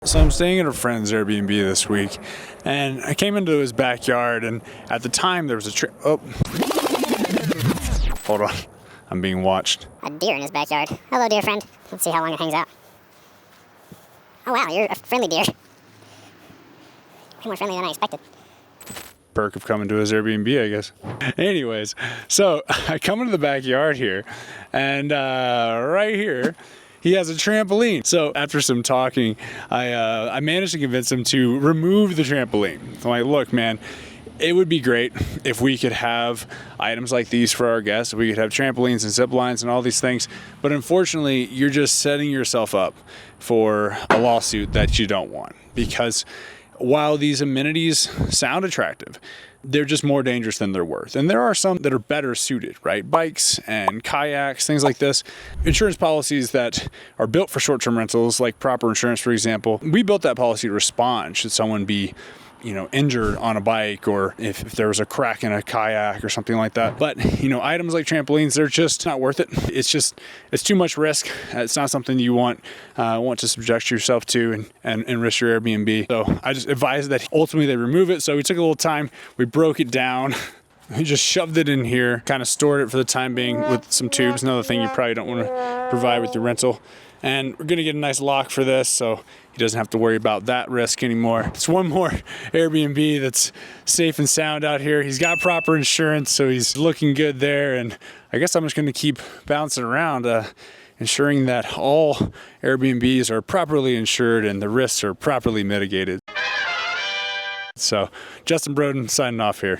So I'm staying at a friend's Airbnb this week, and I came into his backyard, and at the time there was a hold on, I'm being watched. A deer in his backyard. Hello, dear friend. Let's see how long it hangs out. Oh wow, you're a friendly deer. Way more friendly than I expected. Perk of coming to his Airbnb, I guess. Anyways, so I come into the backyard here, and right here, he has a trampoline. So after some talking, I managed to convince him to remove the trampoline. I'm like, look, man, it would be great if we could have items like these for our guests. We could have trampolines and zip lines and all these things. But unfortunately, you're just setting yourself up for a lawsuit that you don't want. Because while these amenities sound attractive, they're just more dangerous than they're worth. And there are some that are better suited, right? Bikes and kayaks, things like this. Insurance policies that are built for short-term rentals, like Proper.Insurance, for example. We built that policy to respond should someone be injured on a bike, or if there was a crack in a kayak or something like that. But, items like trampolines, they're just not worth it. It's too much risk. It's not something you want to subject yourself to and risk your Airbnb. So I just advise that ultimately they remove it. So we took a little time, we broke it down. We just shoved it in here, kind of stored it for the time being with some tubes. Another thing you probably don't want to provide with your rental. And we're gonna get a nice lock for this, so he doesn't have to worry about that risk anymore. It's one more Airbnb that's safe and sound out here. He's got proper insurance, so he's looking good there. And I guess I'm just gonna keep bouncing around, ensuring that all Airbnbs are properly insured and the risks are properly mitigated. So, Justin Broden signing off here.